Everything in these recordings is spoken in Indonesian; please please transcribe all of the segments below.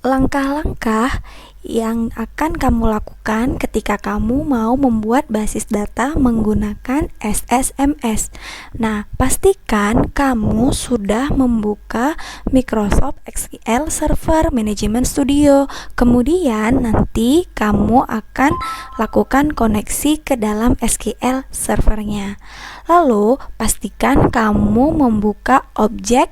Langkah-langkah yang akan kamu lakukan ketika kamu mau membuat basis data menggunakan SSMS. Nah, pastikan kamu sudah membuka Microsoft SQL Server Management Studio. Kemudian nanti kamu akan lakukan koneksi ke dalam SQL servernya. Lalu, pastikan kamu membuka Object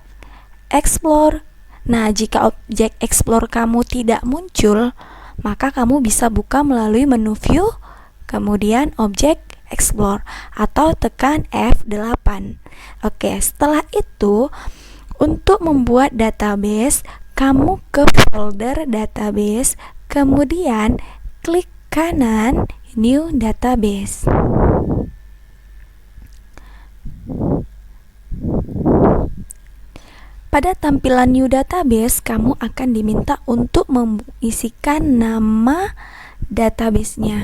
Explorer. Nah, jika Object Explorer kamu tidak muncul, maka kamu bisa buka melalui menu View, kemudian Object Explorer, atau tekan F8. Oke, setelah itu, untuk membuat database, kamu ke folder database, kemudian klik kanan New Database. Pada tampilan New Database, kamu akan diminta untuk mengisikan nama database-nya.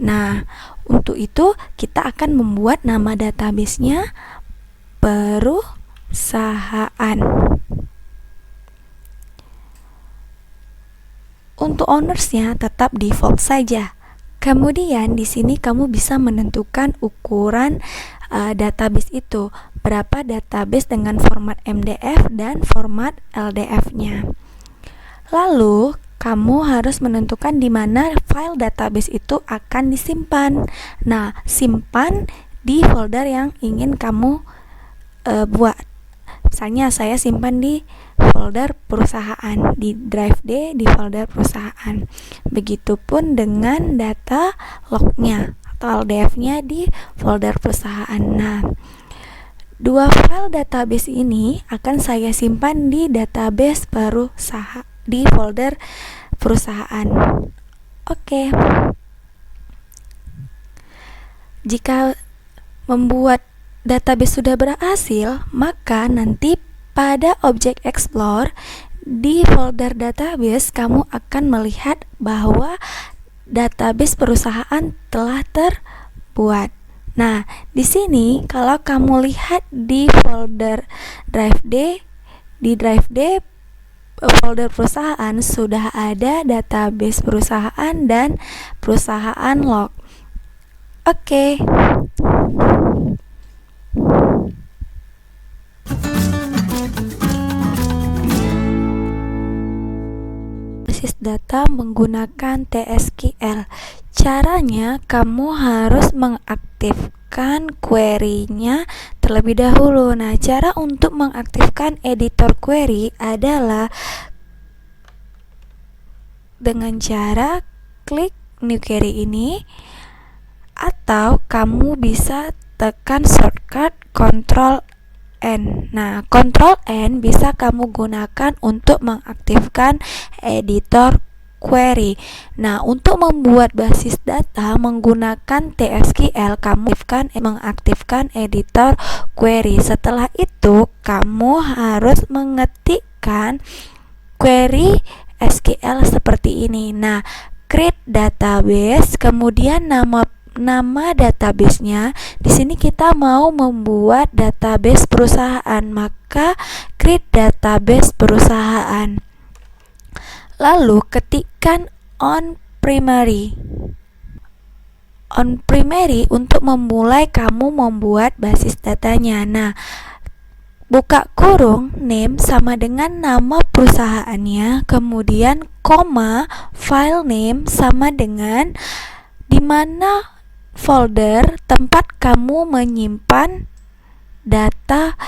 Nah, untuk itu kita akan membuat nama database-nya perusahaan. Untuk ownersnya tetap default saja. Kemudian di sini kamu bisa menentukan ukuran database itu, berapa database dengan format MDF dan format LDF-nya. Lalu kamu harus menentukan di mana file database itu akan disimpan. Nah, simpan di folder yang ingin kamu buat. Misalnya saya simpan di folder perusahaan, di drive D di folder perusahaan. Begitupun dengan data lognya atau LDF-nya di folder perusahaan. Nah, dua file database ini akan saya simpan di database perusahaan, di folder perusahaan. Oke. Jika membuat database sudah berhasil, maka nanti pada Object Explorer di folder database kamu akan melihat bahwa database perusahaan telah terbuat. Nah, di sini kalau kamu lihat di folder drive D, di drive D folder perusahaan sudah ada database perusahaan dan perusahaan log. Oke. Basis data menggunakan TSQL. Caranya kamu harus mengaktifkan query-nya terlebih dahulu. Nah, cara untuk mengaktifkan editor query adalah dengan cara klik new query ini, atau kamu bisa tekan shortcut Ctrl N. Nah, Ctrl N bisa kamu gunakan untuk mengaktifkan editor query. Nah, untuk membuat basis data menggunakan TSQL, kamu mengaktifkan editor query. Setelah itu, kamu harus mengetikkan query SQL seperti ini. Nah, create database, kemudian nama database-nya. Di sini kita mau membuat database perusahaan, maka create database perusahaan. Lalu ketikkan on primary. On primary untuk memulai kamu membuat basis datanya. Nah, buka kurung name sama dengan nama perusahaannya, kemudian koma file name sama dengan di mana folder tempat kamu menyimpan data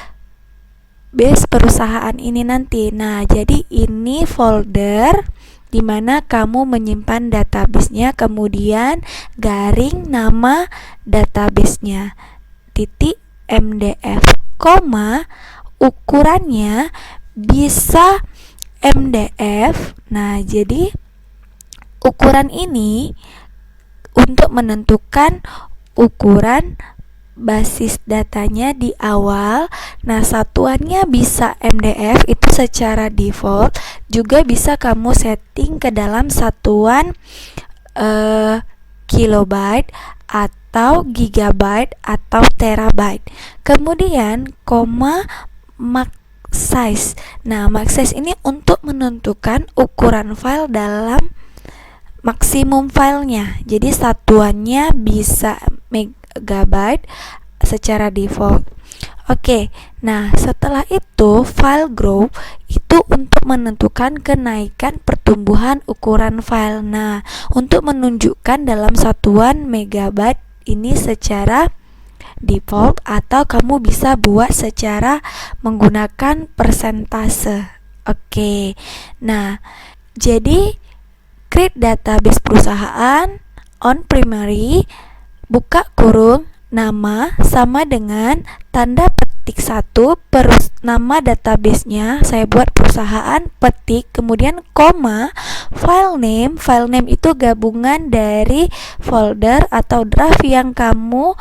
base perusahaan ini nanti. Nah, jadi ini folder di mana kamu menyimpan database-nya, kemudian garing nama database-nya, titik MDF, koma ukurannya bisa MDF. Nah, jadi ukuran ini untuk menentukan ukuran basis datanya di awal. Nah, satuannya bisa MDF, itu secara default. Juga bisa kamu setting ke dalam satuan kilobyte atau gigabyte atau terabyte. Kemudian koma size. Nah, max size ini untuk menentukan ukuran file dalam maksimum filenya. Jadi satuannya bisa megabyte secara default. Oke, nah setelah itu file grow itu untuk menentukan kenaikan pertumbuhan ukuran file. Nah, untuk menunjukkan dalam satuan megabyte ini secara default atau kamu bisa buat secara menggunakan persentase. Oke. Nah, jadi create database perusahaan on primary buka kurung nama sama dengan tanda petik 1 nama databasenya saya buat perusahaan petik kemudian koma file name itu gabungan dari folder atau draft yang kamu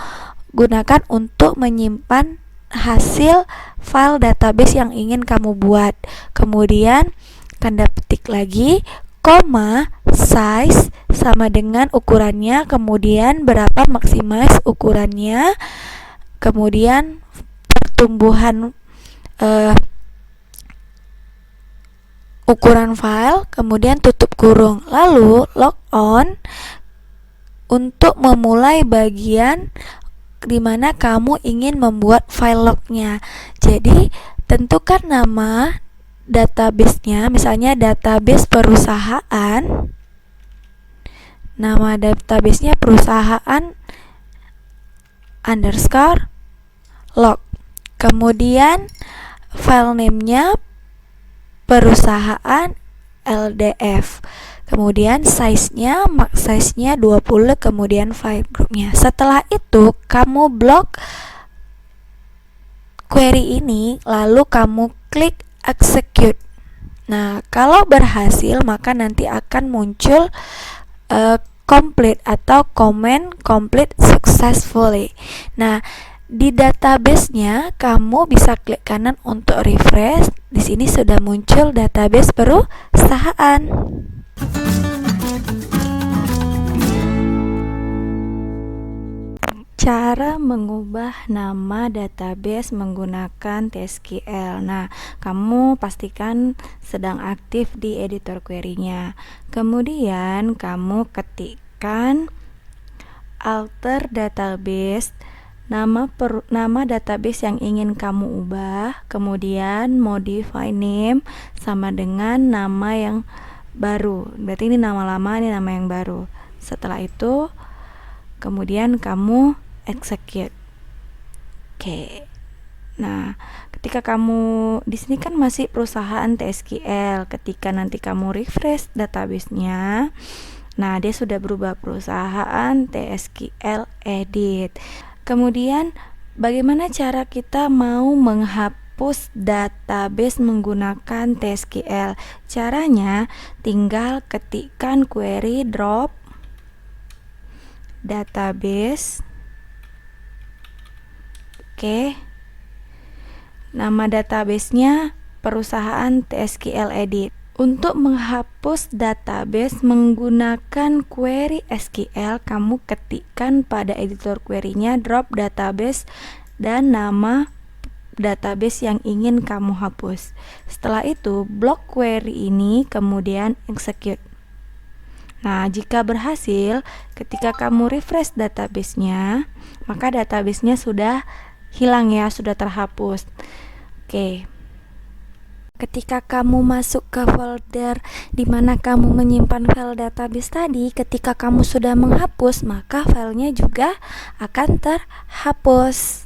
gunakan untuk menyimpan hasil file database yang ingin kamu buat. Kemudian tanda petik lagi koma size sama dengan ukurannya, kemudian berapa maximize ukurannya, kemudian pertumbuhan ukuran file, kemudian tutup kurung, lalu log on untuk memulai bagian dimana kamu ingin membuat file lognya. Jadi tentukan nama databasenya, misalnya database perusahaan, nama databasenya perusahaan underscore log, kemudian file name-nya perusahaan LDF, kemudian size-nya max size-nya 20, kemudian file group-nya. Setelah itu kamu blok query ini, lalu kamu klik execute. Nah, kalau berhasil maka nanti akan muncul complete atau comment complete successfully. Nah, di database-nya kamu bisa klik kanan untuk refresh. Di sini sudah muncul database perusahaan. Cara mengubah nama database menggunakan TSQL. Nah, kamu pastikan sedang aktif di editor query-nya. Kemudian kamu ketikkan alter database, nama database yang ingin kamu ubah, kemudian modify name sama dengan nama yang baru. Berarti ini nama lama, ini nama yang baru. Setelah itu kemudian kamu execute. Oke. Nah, ketika kamu di sini kan masih perusahaan TSQL, ketika nanti kamu refresh database-nya, nah dia sudah berubah perusahaan TSQL edit. Kemudian bagaimana cara kita mau menghapus database menggunakan TSQL? Caranya tinggal ketikkan query drop database. Oke. Nama databasenya perusahaan TSQL edit. Untuk menghapus database menggunakan query SQL, kamu ketikkan pada editor query-nya drop database dan nama database yang ingin kamu hapus. Setelah itu, blok query ini kemudian execute. Nah, jika berhasil, ketika kamu refresh database-nya, maka database-nya sudah hilang ya, sudah terhapus. Oke. Ketika kamu masuk ke folder di mana kamu menyimpan file database tadi, ketika kamu sudah menghapus, maka filenya juga akan terhapus.